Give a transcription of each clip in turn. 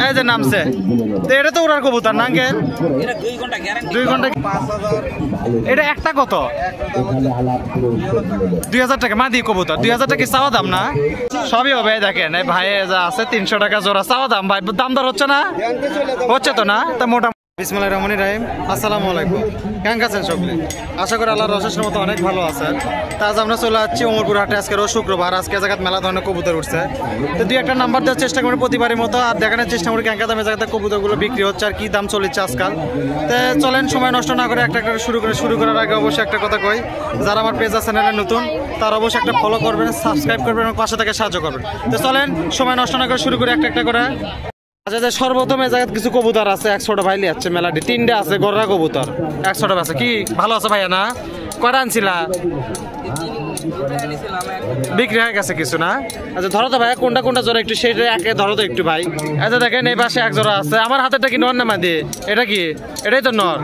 এই যে নামছে, তো এটা তো ওরার কবুতর না আঙ্কেল? 2 ঘন্টা। এটা একটা কত? 2000 টাকা মাদি কবুতর। 2000 টাকা চাওয়া দাম না? সবই হবে। দেখেন এই ভাই যা আছে 300 টাকা জোড়া চাওয়া দাম। ভাই দাম দর হচ্ছে না? হচ্ছে তো না? তা মোটা বিসমিল্লাহির রহমানির রহিম। আসসালামু আলাইকুম। কেমন আছেন সকলে? আশা করি আল্লাহর অশেষ মতো অনেক ভালো আছেন। তা আজ আমরা চলে যাচ্ছি ওমরপুর হাটে। আজকে রোজ শুক্রবার, আজকে জায়গায় মেলা ধরনের কবুতর উঠছে। তো 2-1টা নাম্বার দেওয়ার চেষ্টা করি প্রতিবারের মতো, আর দেখানোর চেষ্টা করি কেন দামে জায়গাতে কবুতরগুলো বিক্রি হচ্ছে আর কি দাম চলেছে আজকাল। তো চলেন সময় নষ্ট না করে একটা শুরু করার আগে অবশ্যই একটা কথা কই, যারা আমার পেজ চ্যানেলে নতুন তারা অবশ্যই একটা ফলো করবেন, সাবস্ক্রাইব করবেন এবং পাশে থেকে সাহায্য করবেন। তো চলেন সময় নষ্ট না করে শুরু করে একটা করে। আচ্ছা, সর্বপ্রথম এই জায়গায় কিছু কবুতর আছে। 100টা ভাই লিয়াচ্ছে মেলাটি, 3টে আছে গররা কবুতর। 100টা আছে কি ভালো আছে ভাইয়া না? কটা আনছিলা? বিক্রি হয়ে গেছে কিছু না? আচ্ছা ধরো তো ভাইয়া কোনটা কোনটা জোড়া একটু সেইটা একে ধরো তো একটু ভাই। আচ্ছা দেখেন এই পাশে এক জোড়া আছে। আমার হাতেটা কি নর না মাদি? এটা কি? এটাই তো নর।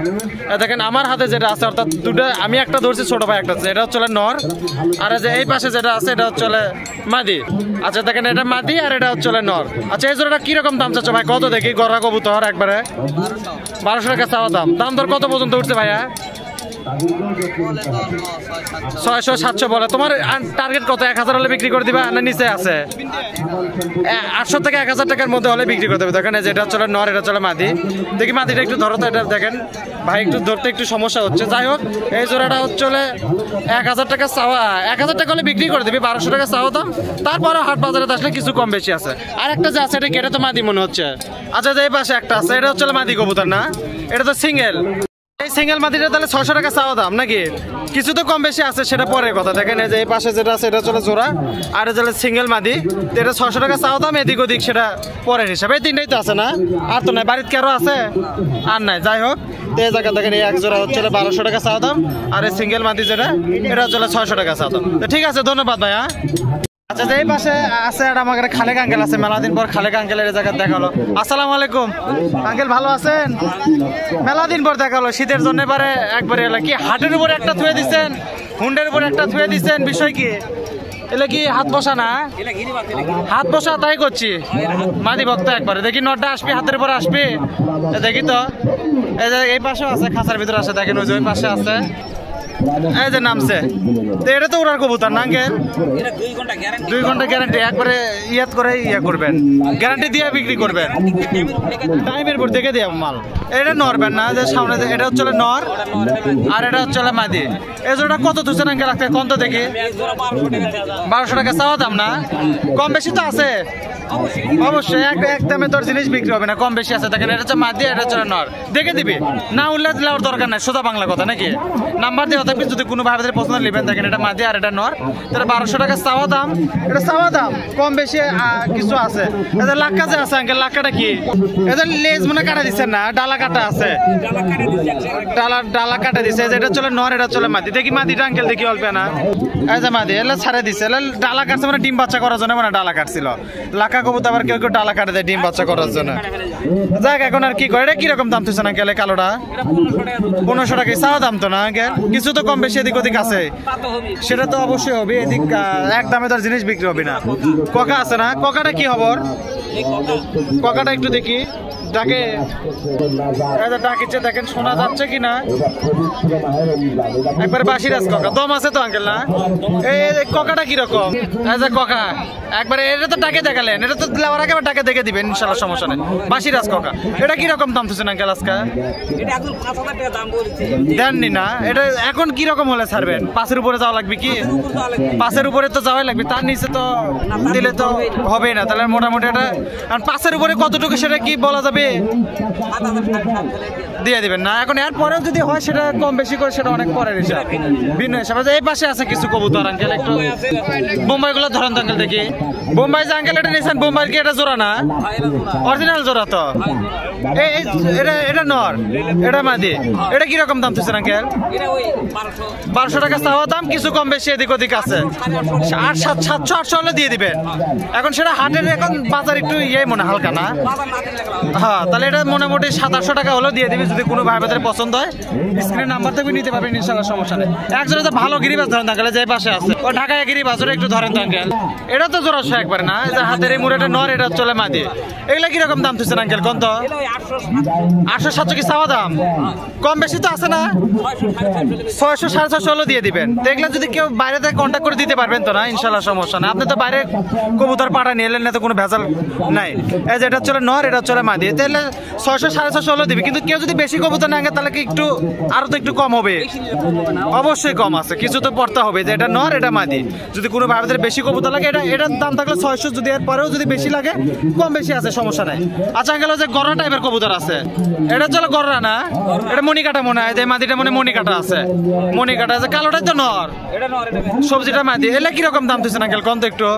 দেখেন আমার হাতে যেটা আছে অর্থাৎ দুটো, আমি একটা ধরছি ছোট ভাই একটা আছে, এটা হচ্ছে নর। আর যে এই পাশে যেটা আছে এটা হচ্ছে মাদি। আচ্ছা দেখেন এটা মাদি আর এটা হচ্ছে নর। আচ্ছা এই জোড়াটা কিরকম দাম চাচ্ছ ভাই? কত দেখি গররা কবুতর একবারে 1200 টাকা চাওয়া দাম। দাম দর কত পর্যন্ত উঠছে ভাইয়া? 600-700 বলে। তোমার টার্গেট কত? 1000 হলে বিক্রি করে দিবা না নিচে আছে? 800 থেকে 1000 টাকার মধ্যে হলে বিক্রি করে দেবে। দেখেন যেটা চলে নর, এটা চলে মাদি। দেখি মাদিটা একটু ধরো তো। এটা দেখেন ভাই একটু ধরতে একটু সমস্যা হচ্ছে। যাই হোক এই জোড়াটা হচ্ছে 1000 টাকা চাওয়া। 1000 টাকা হলে বিক্রি করে দিবি, 1200 টাকা চাওয়া দাম। তারপরে হাট বাজারে আসলে কিছু কম বেশি আছে। আর একটা যে আছে এটা কেটে তো মাদি মনে হচ্ছে। আচ্ছা যে এই পাশে একটা আছে, এটা হচ্ছে মাদি কবুতর না? এটা তো সিঙ্গেল। এই সিঙ্গেল মাদিটা তাহলে 600 টাকা চাওয়া দাম নাকি? কিছু তো কম বেশি আছে, সেটা পরের কথা। দেখেন এই যে এই পাশে যেটা আছে এটা চলে জোড়া, আর এটা সিঙ্গেল মাদি। এটা 600 টাকা চাওয়া দাম, এদিক ওদিক সেটা পরের হিসাবে। এই 3টাই তো আছে না? আর তো নাই, বাড়িতে কারো আছে? আর নাই। যাই হোক এই জায়গা দেখেন এই এক জোড়া হচ্ছে 1200 টাকা চাওয়া দাম, আর এই সিঙ্গেল মাদি যেটা এটা হচ্ছে 600 টাকা চাওয়া দাম। তো ঠিক আছে, ধন্যবাদ ভাইয়া। আচ্ছা এই পাশে আছে আর আমাদের খালেক আঙ্কেল আছে। মেলা দিন পর খালেক আঙ্কেলের জায়গা দেখা হলো। আসসালামু আলাইকুম আঙ্কেল, ভালো আছেন? মেলা দিন পর দেখা হলো শীতের জন্য। এবারে একবারে এলো কি হাটের উপরে একটা থুয়ে দিচ্ছেন, হুন্ডের উপরে একটা থুয়ে দিচ্ছেন, বিষয় কি? এলে কি হাত বসা না? হাত বসা তাই করছি মাদি ভক্ত। একবারে দেখি নটটা আসবি, হাতের উপরে আসবি। দেখি তো এই পাশেও আছে, খাঁচার ভিতরে আছে। দেখেন ওই যে ওই পাশে আছে, এই যে নামছে। তো এটা তো ওরার কবুতর না আঙ্কেল? 2 ঘন্টা গ্যারান্টি একবারে ইয়াত করে ইয়া করবেন, গ্যারান্টি দিয়ে বিক্রি করবেন, টাইমের উপর দেখে দিয়ে মাল। এটা নরবেন না যে সামনে, এটা হচ্ছে নর আর এটা হচ্ছে মাদি। এই জোড়া কত দুশো আঙ্কেল রাখতে কত দেখি? 1200 টাকা চাওয়া দাম না? কম বেশি তো আছে অবশ্যই। এক দামে তোর জিনিস বিক্রি হবে না, কম বেশি আছে। দেখেন এটা হচ্ছে মাদি, এটা হচ্ছে নর। দেখে দিবি না, উল্লেখ দিলে ওর দরকার নাই, সোজা বাংলা কথা নাকি? নাম্বার দিয়ে থাকবি, যদি কোনো ভাবে পছন্দ নেবেন। দেখেন এটা মাদি আর এটা নর। তাহলে 1200 টাকা চাওয়া দাম। এটা চাওয়া দাম, কম বেশি কিছু আছে। এটা লাক্কা যে আছে আঙ্কেল, লাক্কাটা কি? এটা লেজ মনে কাটা দিচ্ছেন না? ডালা কাটা আছে, ডালা কাটা দিচ্ছে। এটা চলে নর, এটা চলে মাদি। দেখি মাদিটা আঙ্কেল দেখি অল্প না? এই যে মাদি, এলে ছাড়ে দিচ্ছে। ডালা কাটছে মানে ডিম বাচ্চা করার জন্য, মানে ডালা কাটছিল। লাক্কা কবুতর আবার কেউ কেউ ডালা কাটে দেয় ডিম বাচ্চা করার জন্য। যাক এখন আর কি করে। এটা কিরকম দাম তুলছে না গেলে কালোটা? 1500 টাকা চাওয়া দাম তো না আঙ্কেল? কিছু তো কম বেশি এদিক ওদিক আছে, সেটা তো অবশ্যই হবে। এদিক এক দামে তার জিনিস বিক্রি হবে না। কোকা আছে না? কোকাটা কি খবর? কোকাটা একটু দেখি। ডাকে ডাকিচ্ছে, দেখেন শোনা যাচ্ছে কিনা? একবারে বাসিরাজ কোকা। দম আছে তো আঙ্কেল না? এই কোকাটা কিরকম? কোকা একবারে এটা তো ডাকে দেখালেন, এটা তো দেওয়ার আগে ডাকে দেখে দিবেন ইনশাল্লাহ, সমস্যা নেই। বাসিরাজ কোকা। এটা কিরকম দাম তুলছেন আঙ্কেল আজকে? দেননি না? এটা এখন কিরকম হলে ছাড়বেন? 5-এর উপরে যাওয়া লাগবে কি? 5-এর উপরে তো যাওয়াই লাগবে, তার নিচে তো দিলে তো হবে না। তাহলে মোটামুটি এটা 5-এর উপরে কতটুকু সেটা কি বলা যাবে? দিয়ে দিবেন না? এখন এর পরেও যদি হয় সেটা কম বেশি করে, সেটা অনেক পরের হিসাব, ভিন্ন হিসাব। এই পাশে আছে কিছু কবুতর আঙ্কেল, একটু বোম্বাই গুলো ধরেন তো আঙ্কেল দেখি। বোম্বাই যে আঙ্কেল এটা নিয়েছেন, বোম্বাই কি এটা জোড়া না? অরিজিনাল জোড়া তো? এটা নর, এটা মাদি। এটা কিরকম দাম তুলছেন আঙ্কেল? 1200 টাকা চাওয়া দাম, কিছু কম বেশি এদিক ওদিক আছে। 700-800 হলে দিয়ে দিবেন। এখন সেটা হাটের এখন বাজার একটু মনে হালকা না, হ্যাঁ, তাহলে এটা মোটামুটি 700-800 টাকা হলেও দিয়ে দিবি। যদি কোনো ভাই বাজারে পছন্দ হয় স্ক্রিন নাম্বার থেকে নিতে পারবেন ইনশাআল্লাহ, সমস্যা নেই। একজনে তো ভালো গিরিবাজ ধরেন আঙ্কেল, যে পাশে আছে ও ঢাকায় গিরিবাজরে একটু ধরেন তো আঙ্কেল। এটা তো জোড়াশো একবার না, যে হাতের এই মুড়েটা নর, এটা চলে মাদি। এগুলা কিরকম দাম তুলছেন আঙ্কেল কোন তো? 800-700 কি চাওয়া দাম? কম বেশি তো আছে না? 600-650 হলেও দিয়ে দিবেন। দেখলেন যদি কেউ বাইরে থেকে কন্ট্যাক্ট করে দিতে পারবেন তো না, ইনশাআল্লাহ সমস্যা না। আপনি তো বাইরে কবুতর পাঠা নিয়ে এলেন না, তো কোনো ভেজাল নাই। এই যে এটা চলে নর, এটা চলে মাদি, তাহলে 600-650 হলেও দিবি। কিন্তু কেউ যদি বেশি কবুতর না আগে, তাহলে কি একটু আরো তো একটু কম হবে, অবশ্যই কম আছে, কিছু তো পড়তে হবে যে এটা নর এটা মাদি। যদি কোনো ভাইদের বেশি কবুতর লাগে, এটার দাম থাকলে 600, যদি এর পরেও যদি বেশি লাগে কম বেশি আছে, সমস্যা নাই। আচ্ছা আঙ্কেল, যে গররা টাইপের কবুতর আছে, এটা চলো গররা না, এটা মণিকাটা মনে হয়, যে মাদিটা মনে মণিকাটা আছে, মণিকাটা আছে, কালোটাই তো নর, সবজিটা মাদি। এলে কিরকম দাম তুলছেন আঙ্কেল কোন তো একটু?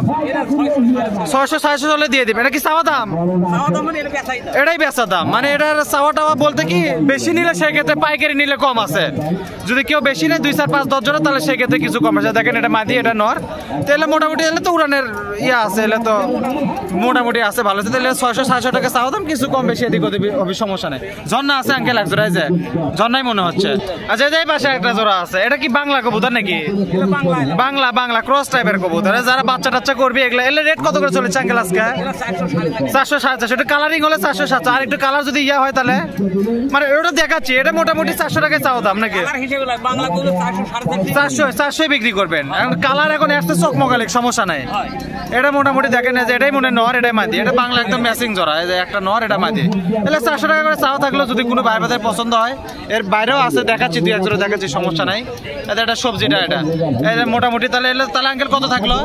600-650 হলে দিয়ে দিবেন। এটা কি চাওয়া দাম? এটাই বেচা দাম, মানে এটার চাওয়া টাওয়া বলতে কি বেশি নিলে সেক্ষেত্রে পাইকারি নিলে কম আছে। যদি কেউ বেশি নেয় 2, 4, 5, 10 জোড়া, তাহলে সেক্ষেত্রে কিছু কম আছে। দেখেন এটা মাদি, এটা নর, তাহলে মোটামুটি এলে তো উড়ানের আছে, এলে তো মোটামুটি আছে, ভালো আছে। তাহলে 600-700 টাকা চাওয়া দাম, কিছু কম বেশি এদিক ওদিক হবে, সমস্যা নেই। ঝর্ণা আছে আঙ্কেল এক জোড়ায়, যে ঝর্ণাই মনে হচ্ছে। আচ্ছা, এই পাশে একটা জোড়া আছে, এটা কি বাংলা কবুতর নাকি? বাংলা ক্রস টাইপের কবুতর, যারা বাচ্চা টাচ্চা করবে এগুলা। এলে রেট কত করে চলেছে আঙ্কেল আজকে? 400-450। এটা কালারিং হলে 400-700, আর একটু কালার যদি হয় তাহলে, মানে ওটা দেখাচ্ছি, এটা মোটামুটি 400 টাকায় চাওয়া দাম নাকি? 400 বিক্রি করবেন। কালার এখন আসতে চকমকালিক, সমস্যা নাই। এটা মোটামুটি দেখেন যে এটাই মনে নর, এটাই মাদি, এটা বাংলা একদম ম্যাচিং জোড়া, এই যে একটা নর, এটা মাদি। এলে 400 টাকা করে চাওয়া থাকলেও যদি কোনো ভাই বাজার পছন্দ হয়, এর বাইরেও আছে, দেখাচ্ছি 2-1 জোড়া দেখাচ্ছি, সমস্যা নাই। এটা সবজিটা, এটা মোটামুটি তাহলে তাহলে আঙ্কেল কত থাকলো?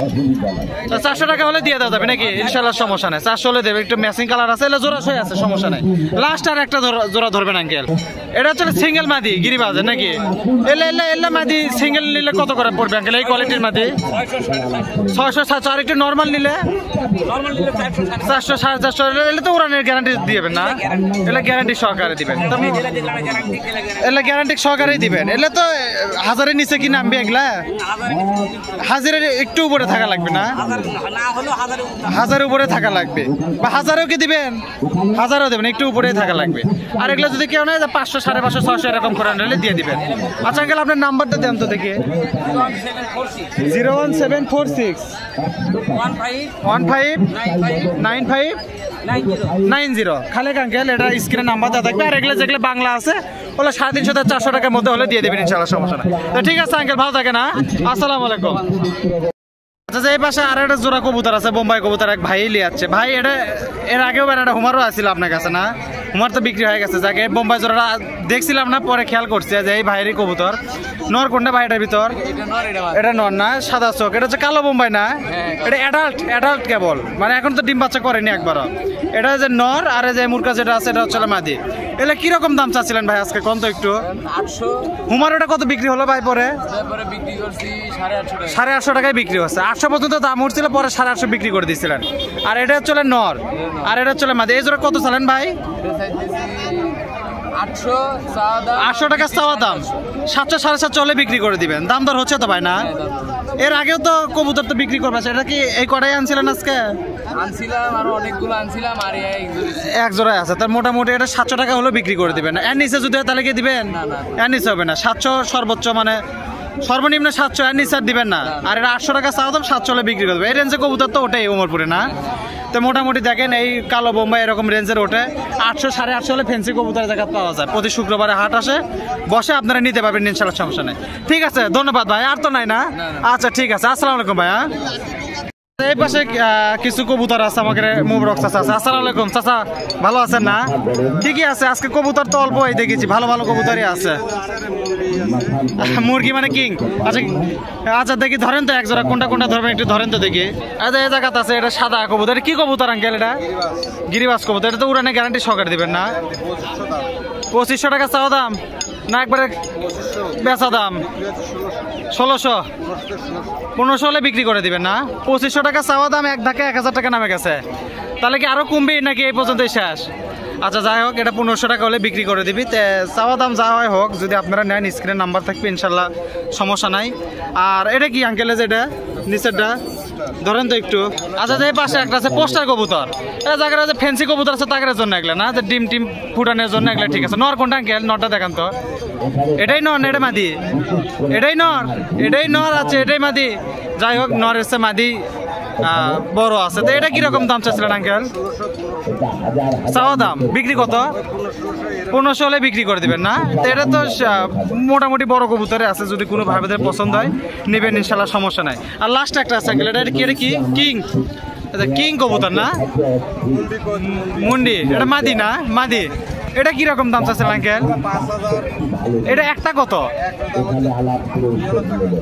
400 টাকা হলে দিয়ে দেওয়া যাবে নাকি? ইনশাআল্লাহ সমস্যা নাই, 400 হলে দেবে। একটু ম্যাচিং কালার আছে, এলে জোড়া সই আছে, সমস্যা নাই। লাস্ট আর একটা জোড়া ধরবেন আঙ্কেল, এটা হচ্ছে সিঙ্গেল মাদি গিরিবাজের নাকি? এলে মাদি সিঙ্গেল নিলে কত করে পড়বে আঙ্কেল এই কোয়ালিটির মাদি? 600-700। আর একটু নর্মাল নিলে 400-450। এলে তো উড়ানের গ্যারান্টি দিবেন না? এলে গ্যারান্টি সহকারে দিবেন, এলে গ্যারান্টি সহকারেই দিবেন। এলে তো 1000-এর নিচে কি নামবে এগুলা? 1000-এর একটু উপরে থাকা লাগবে না? 1000-এর উপরে থাকা লাগবে, বা 1000-ও কি দিবেন? 1000-ও দেবেন, একটু উপরেই থাকা লাগবে। আর এগুলো যদি কেউ নেয় 500, 550, 600 এরকম করে নিলে দিয়ে দিবেন। আচ্ছা আঙ্কেল, আপনার নাম্বারটা দেন তো দেখি। 01746 159590। খালেক আঙ্কেল, এটা স্ক্রিনে নাম্বার দেওয়া থাকবে। আর এগুলো যেগুলো বাংলা আছে ওগুলো 350-400 টাকার মধ্যে হলে দিয়ে দেবেন ইনশাআল্লাহ, সমস্যা নাই। তো ঠিক আছে আঙ্কেল, ভালো থাকে না? আসসালামু আলাইকুম। আচ্ছা, এই পাশে আর একটা জোড়া কবুতর আছে, বোম্বাই কবুতর, এক ভাই লিয়াচ্ছে। ভাই এটা এর আগেও একটা হুমারও আসছিল আপনার কাছে না? হুমার তো বিক্রি হয়ে গেছে। যাকে বোম্বাই জোড়াটা দেখছিলাম না, পরে খেয়াল করছে যে এই ভাইয়েরই কবুতর। নর কোনটা ভাই এটার ভিতর? এটা নর না, সাদা চোখ। এটা হচ্ছে কালো বোম্বাই না? এটা অ্যাডাল্ট কেবল, মানে এখন তো ডিম বাচ্চা করেনি একবারও। এটা যে নর, আর যে মুরকা যেটা আছে এটা হচ্ছে মাদি। এলে কিরকম দাম চাচ্ছিলেন ভাই আজকে কোন তো একটু? 800। হুমার ওটা কত বিক্রি হলো ভাই? পরে 850 টাকায় বিক্রি হচ্ছে। 800 পর্যন্ত দাম উঠছিল, পরে 850 বিক্রি করে দিয়েছিলেন। আর এটা হচ্ছে নর, আর এটা হচ্ছে মাদি। এই জোড়া কত চালেন ভাই? 800 টাকা চাওয়া দাম, 700-750 হলে বিক্রি করে দিবেন। দাম দর হচ্ছে তো ভাই না? এর আগেও তো কবুতর তো বিক্রি করবে, এটা কি এই কটাই আনছিলেন আজকে? আনছিলাম, আরো অনেকগুলো আনছিলাম, আর এক জোড়ায় আছে। তার মোটামুটি এটা 700 টাকা হলেও বিক্রি করে দিবেন। এর নিচে যদি তাহলে কি দিবেন? এর নিচে হবে না, 700 সর্বোচ্চ, মানে সর্বনিম্ন 700, এর নিচে দিবেন না। আর এটা 800 টাকা চাওয়া দাম, 700 হলে বিক্রি করবে। এই রেঞ্জে কবুতর তো ওটাই উমরপুরে না? তো মোটামুটি দেখেন এই কালো বোম্বাই এরকম রেঞ্জের ওঠে। 800-850 হলে ফেন্সি কবুতরের জায়গা পাওয়া যায়। প্রতি শুক্রবারে হাট আসে, বসে আপনারা নিতে পারবেন ইনশাআল্লাহ, সমস্যা নেই। ঠিক আছে, ধন্যবাদ ভাই। আর তো নাই না? আচ্ছা ঠিক আছে, আসসালামু আলাইকুম ভাইয়া। এই পাশে কিছু কবুতর আছে, আমাকে মুবরক চাচা আছে। আসসালামু আলাইকুম চাচা, ভালো আছেন না? ঠিকই আছে, আজকে কবুতর তো অল্প দেখেছি, ভালো ভালো কবুতরই আছে। মুরগি মানে কিং। আচ্ছা দেখি, ধরেন তো এক জোড়া, কোনটা ধরবেন একটু ধরেন তো দেখি। আচ্ছা, এই জায়গাতে আছে, এটা সাদা কবুতর। কি কবুতর আঙ্কেল? এটা গিরিবাজ কবুতর। এটা তো উড়ানে গ্যারান্টি সহকারে দিবেন না? 2500 টাকা চাওয়া দাম না একবারে বেচা দাম? 1600, 1500 হলে বিক্রি করে দিবেন না? 2500 টাকা চাওয়া দাম, এক ধাক্কা 1000 টাকা নামে গেছে। তাহলে কি আরো কমবে নাকি এই পর্যন্তই শেষ? আচ্ছা যাই হোক, এটা 1500 টাকা হলে বিক্রি করে দিবি। চাওয়া দাম যা হয় হোক, যদি আপনারা নেন স্ক্রিনে নাম্বার থাকবে, ইনশাল্লাহ সমস্যা নাই। আর এটা কি আঙ্কেলে যেটা নিচেরটা ধরেন তো একটু। আচ্ছা যে পাশে একটা আছে পোস্টার কবুতর, এটা জায়গাটা যে ফ্যান্সি কবুতর আছে তাদের জন্য এগুলো না, যে ডিম টিম ফুটানোর জন্য এগুলো ঠিক আছে। নর কোনটা আঙ্কেল? নরটা দেখান তো। এটাই নর না এটা মাদি? এটাই নর, এটাই নর আছে, এটাই মাদি। যাই হোক, নর এসে মাদি বড় আছে। তো এটা কিরকম দাম চাচ্ছিলেন আঙ্কেল? চাওয়া দাম বিক্রি কত? 1500 হলে বিক্রি করে দিবেন না? তো এটা তো মোটামুটি বড় কবুতরে আছে, যদি কোনো ভাইদের পছন্দ হয় নেবেন ইনশাল্লাহ, সমস্যা নাই। আর লাস্ট একটা আছে আঙ্কেল, এটা কি? এটা কি কিং? এটা কিং কবুতর না? মুন্ডি, এটা মাদি না? মাদি। এটা কিরকম দাম চাচ্ছেন আঙ্কেল? এটা একটা কত?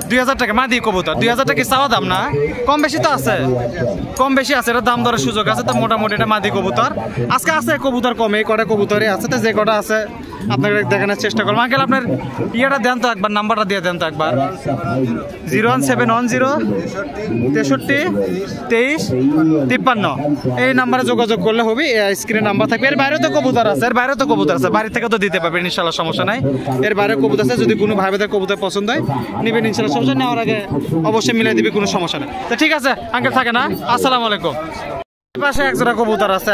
2000 টাকা মাদি কবুতর। 2000 টাকা চাওয়া দাম না? কম বেশি তো আছে, কম বেশি আছে, এটা দাম দরের সুযোগ আছে। তো মোটামুটি এটা মাদি কবুতর। আজকে আছে কবুতর কমে, কটা কবুতরই আছে, তো যে কটা আছে আপনাকে দেখানোর চেষ্টা করবো। আঙ্কেল আপনার ইয়েটা দেন তো একবার, নাম্বারটা দিয়ে দেন তো একবার। 01710 63 23 53, এই নাম্বারে যোগাযোগ করলে হবে। স্ক্রিনে নাম্বার থাকবে। এর বাইরেও তো কবুতর আছে, এর বাইরেও তো কবুতর আছে, বাড়ি থেকে তো দিতে পারবেন ইনশাল্লাহ, সমস্যা নাই। এর বাইরে কবুতর আছে, যদি কোনো ভাইদের কবুতর পছন্দ হয় নেবেন ইনশাল্লাহ, সমস্যা নেওয়ার আগে অবশ্যই মিলাই দিবি, কোনো সমস্যা নেই। তো ঠিক আছে আঙ্কেল, থাকে না? আসসালামু আলাইকুম। পাশে এক জোড়া কবুতর আছে,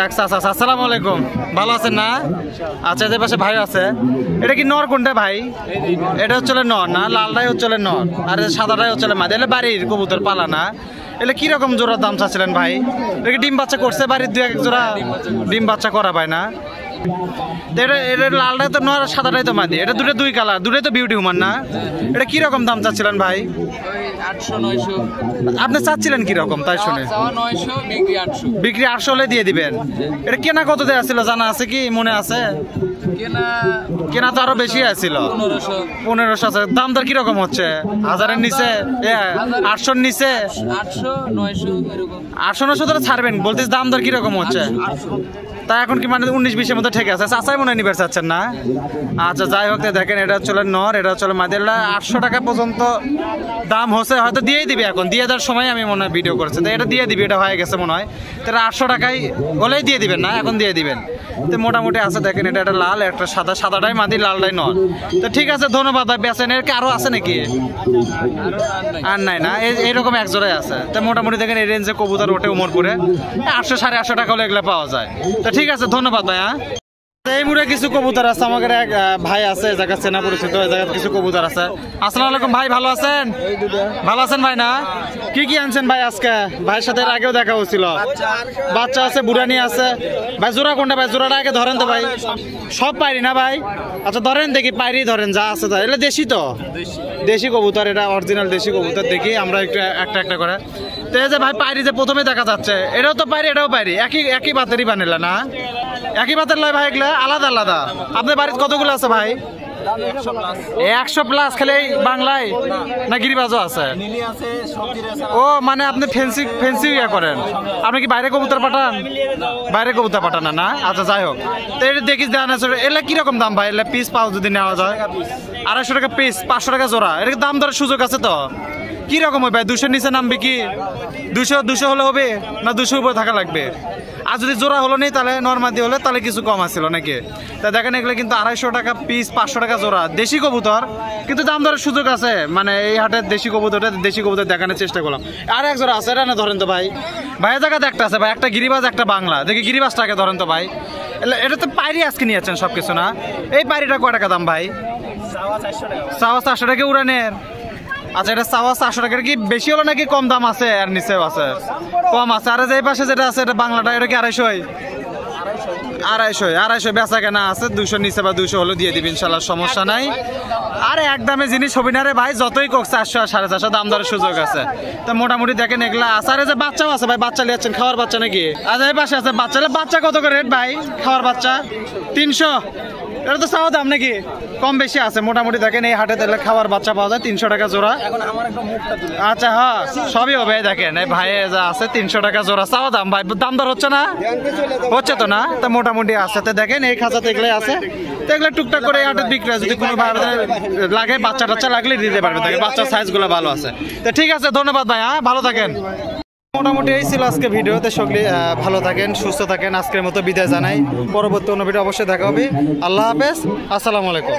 আসসালামু আলাইকুম, ভালো আছেন না? আচ্ছা, যে পাশে ভাই আছে, এটা কি নর কোনটা ভাই? এটা হচ্ছে নর না? লালটাই হচ্ছে নর, আর সাদাটাই হচ্ছে মাদি। এটা বাড়ির কবুতর পালা না? এলে কিরকম জোড়ার দাম চাচ্ছিলেন ভাই? এটা কি ডিম বাচ্চা করছে বাড়ির? 2-1 জোড়া ডিম বাচ্চা করা ভাই না? এটা লালটাই তো নর, সাদাটাই তো মাদি। এটা দুটো 2 কালার, দুটোই তো বিউটি হুমান না? এটা কিরকম দাম চাচ্ছিলেন ভাই? 800-900। আপনি চাচ্ছিলেন কিরকম তাই শুনে? 900, বিক্রি 800। বিক্রি 800 হলে দিয়ে দিবেন। এটা কেনা কত দেওয়া ছিল জানা আছে কি? মনে আছে? কেনা তো আরো বেশি আছিল, 1500 আছে। দাম দর কিরকম হচ্ছে? 1000-এর নিচে? 800-র নিচে? 800-900 এরকম। 800-900 ধরে ছাড়বেন বলতেছি, দাম দর কিরকম হচ্ছে? তা এখন কি মানে 19-20-এর মধ্যে ঠিক আছে? চাচাই মনে নিবে চাচ্ছেন না? আচ্ছা যাই হোক, দেখেন এটা হচ্ছে নর, এটা হচ্ছে মাদি। 800 টাকা পর্যন্ত দাম হচ্ছে, হয়তো দিয়েই দিবে। এখন দিয়ে দেওয়ার সময় আমি মনে হয় ভিডিও করছি, তো এটা দিয়ে দিবি, এটা হয়ে গেছে মনে হয়। তাহলে 800 টাকাই হলেই দিয়ে দিবেন না? এখন দিয়ে দিবেন। তো মোটামুটি আছে, দেখেন এটা একটা লাল, একটা সাদা, সাদাটাই মাদি, লালটাই নর। তো ঠিক আছে, ধন্যবাদ ভাই। বেচেন এর কি আরো আছে নাকি? আর নাই না? এইরকম এক জোড়াই আছে। তো মোটামুটি দেখেন এই রেঞ্জে কবুতর ওঠে উমরপুরে 800-850 টাকা হলে এগুলো পাওয়া যায়। তো ঠিক আছে, ধন্যবাদ ভাই। হ্যাঁ, এই মুড়ে কিছু কবুতর আছে, আমাদের এক ভাই আছে, জায়গা চেনা পরিচিত, এই জায়গায় কিছু কবুতর আছে। আসসালামু আলাইকুম ভাই, ভালো আছেন? ভালো আছেন ভাই না? কি কি আনছেন ভাই আজকে? ভাইয়ের সাথে এর আগেও দেখা হয়েছিল। বাচ্চা আছে, বুড়ানি আছে। ভাই জোড়া কোনটা ভাই? জোড়াটা আগে ধরেন তো ভাই। সব পাইরি না ভাই? আচ্ছা ধরেন দেখি, পাইরি ধরেন যা আছে তাই। এটা দেশি তো? দেশি কবুতর, এটা অরিজিনাল দেশি কবুতর। দেখি আমরা একটু একটা করে। তো এই যে ভাই পাইরি যে প্রথমে দেখা যাচ্ছে, এটাও তো পাইরি, এটাও পাইরি, একই বাতেরই বানিলা না? একই বাতের লয় ভাই, এগুলো আলাদা আলাদা। আপনার বাড়িতে কতগুলো আছে ভাই? 100+। খালি এই বাংলায় না গিরিবাজও আছে? ও মানে আপনি ফেন্সি ইয়ে করেন? আপনি কি বাইরে কবুতর পাঠান? বাইরে কবুতর পাঠান না? আচ্ছা যাই হোক, তো এটা দেখিস দেন। এগুলা কিরকম দাম ভাই? এগুলা পিস পাও যদি নেওয়া যায়? 250 টাকা পিস, 500 টাকা জোড়া। এটা দাম দরের সুযোগ আছে তো? কিরকম হবে ভাই? 200-র নিচে নামবে কি? 200 হলে হবে না? 200 উপরে থাকা লাগবে। আর যদি জোড়া হলো নেই, তাহলে নর্মাদি হলে তাহলে কিছু কম আসছিল নাকি? তা দেখেন এগুলো কিন্তু 250 টাকা পিস, 500 টাকা জোড়া। দেশি কবুতর, কিন্তু দাম দরের সুযোগ আছে। মানে এই হাটের দেশি কবুতর দেখানোর চেষ্টা করলাম। আর এক জোড়া আছে, এটা না ধরেন তো ভাই। ভাইয়ের জায়গাতে একটা আছে ভাই, একটা গিরিবাজ, একটা বাংলা। দেখি গিরিবাজটাকে ধরেন তো ভাই। এটা তো পাইরি আজকে নিয়েছেন সব কিছু না? এই পাইরিটা কয় টাকা দাম ভাই? 450 টাকা উড়ানের। আচ্ছা, এটা 450 টাকার কি বেশি হলো নাকি কম দাম আছে? আর নিচেও আছে, কম আছে। আর এই পাশে যেটা আছে, এটা বাংলাটা, এটা কি 250 বেচা কেনা আছে। 200 নিচে বা 200 হলে দিয়ে দিবি ইনশাল্লাহ, সমস্যা নাই। আরে একদমে জিনিস হবি না রে ভাই, যতই কোক 400 আর 450 দাম দরের সুযোগ আছে। তো মোটামুটি দেখেন এগুলা আছে। আর যে বাচ্চাও আছে ভাই, বাচ্চা লিয়াচ্ছেন, খাওয়ার বাচ্চা নাকি? আচ্ছা এই পাশে আছে বাচ্চা কত করে রেট ভাই? খাওয়ার বাচ্চা 300। এটা তো চাওয়া দাম নাকি? কম বেশি আছে মোটামুটি। দেখেন এই হাটে তাহলে খাওয়ার বাচ্চা পাওয়া যায় 300 টাকা জোড়া। আচ্ছা হ্যাঁ, সবই হবে। দেখেন এই ভাই যা আছে 300 টাকা জোড়া চাওয়া দাম। ভাই দাম দর হচ্ছে না? হচ্ছে তো না? তা মোটামুটি আছে। তো দেখেন এই খাঁচাতে এগুলো আছে, তো এগুলো টুকটাক করে এই হাটে বিক্রি হয়। যদি কোনো ভাই লাগে, বাচ্চা টাচ্চা লাগলে দিতে পারবে। দেখেন বাচ্চার সাইজগুলো ভালো আছে। তো ঠিক আছে, ধন্যবাদ ভাই। হ্যাঁ, ভালো থাকেন। মোটামুটি এই ছিল আজকে ভিডিওতে। সকলে ভালো থাকেন, সুস্থ থাকেন। আজকের মতো বিদায় জানাই। পরবর্তী অন্য ভিডিও অবশ্যই দেখা হবে। আল্লাহ হাফেজ, আসসালামু আলাইকুম।